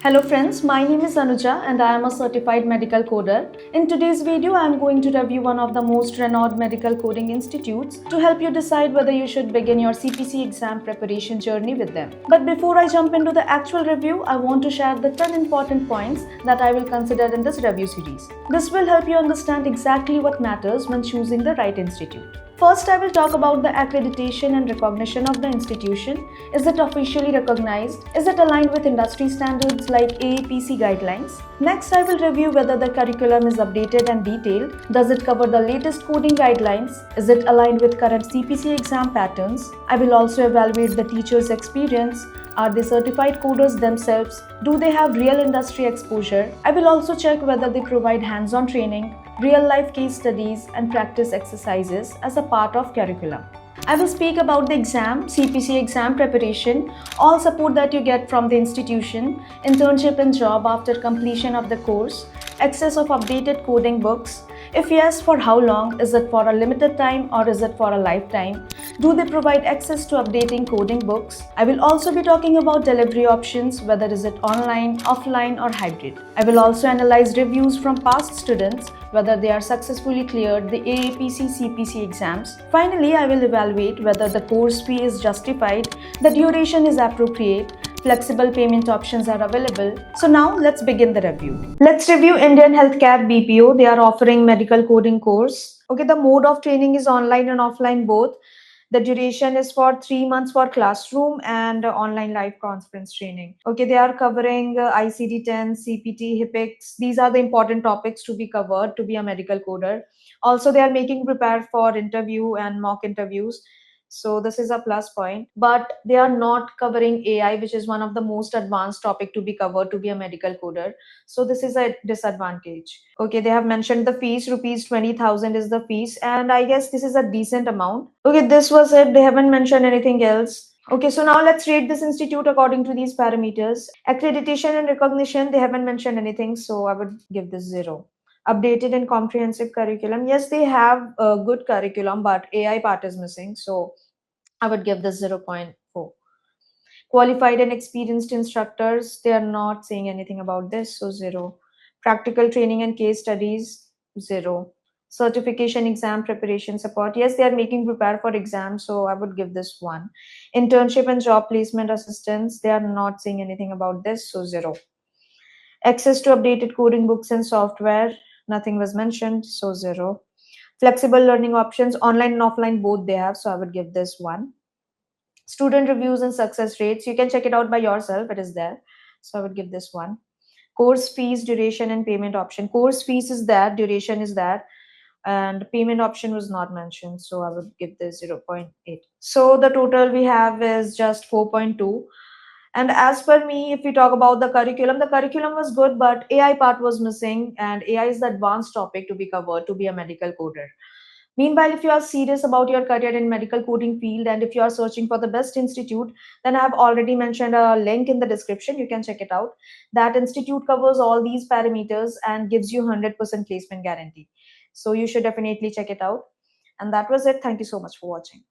Hello friends, my name is Anuja and I am a certified medical coder. In today's video, I am going to review one of the most renowned medical coding institutes to help you decide whether you should begin your CPC exam preparation journey with them. But before I jump into the actual review, I want to share the 10 important points that I will consider in this review series. This will help you understand exactly what matters when choosing the right institute. First, I will talk about the accreditation and recognition of the institution. Is it officially recognized? Is it aligned with industry standards like AAPC guidelines? Next, I will review whether the curriculum is updated and detailed. Does it cover the latest coding guidelines? Is it aligned with current CPC exam patterns? I will also evaluate the teacher's experience. Are they certified coders themselves? Do they have real industry exposure? I will also check whether they provide hands-on training, real-life case studies, and practice exercises as a part of curriculum. I will speak about the exam, CPC exam preparation, all support that you get from the institution, internship and job after completion of the course, access of updated coding books. If yes, for how long? Is it for a limited time or is it for a lifetime? Do they provide access to updating coding books? I will also be talking about delivery options, whether is it online, offline or hybrid. I will also analyze reviews from past students, whether they are successfully cleared the AAPC CPC exams. Finally, I will evaluate whether the course fee is justified, the duration is appropriate, flexible payment options are available. So now let's begin the review. Let's review Indian Healthcare BPO. They are offering medical coding course. Okay, the mode of training is online and offline both. The duration is for 3 months for classroom and online live conference training. Okay, they are covering ICD-10, CPT, HIPICS. These are the important topics to be covered to be a medical coder. Also, they are making prepare for interview and mock interviews. So this is a plus point, but they are not covering AI, which is one of the most advanced topic to be covered to be a medical coder. So this is a disadvantage. Okay, they have mentioned the fees, rupees 20,000 is the fees, and I guess this is a decent amount. Okay, this was it. They haven't mentioned anything else. Okay, so now let's rate this institute according to these parameters. Accreditation and recognition, they haven't mentioned anything, so I would give this 0. Updated and comprehensive curriculum, yes, they have a good curriculum, but AI part is missing, so I would give this 0.4. Qualified and experienced instructors, they are not saying anything about this, so 0. Practical training and case studies, 0. Certification exam preparation support, yes, they are making prepare for exams, so I would give this 1. Internship and job placement assistance, they are not saying anything about this, so 0. Access to updated coding books and software, nothing was mentioned, so 0. Flexible learning options, online and offline both they have, so I would give this 1. Student reviews and success rates, you can check it out by yourself, it is there, so I would give this 1. Course fees, duration and payment option, course fees is that, duration is that, and payment option was not mentioned, so I would give this 0.8. So the total we have is just 4.2. And as per me, if we talk about the curriculum was good, but AI part was missing, and AI is the advanced topic to be covered to be a medical coder. Meanwhile, if you are serious about your career in medical coding field and if you are searching for the best institute, then I have already mentioned a link in the description. You can check it out. That institute covers all these parameters and gives you 100% placement guarantee. So you should definitely check it out. And that was it. Thank you so much for watching.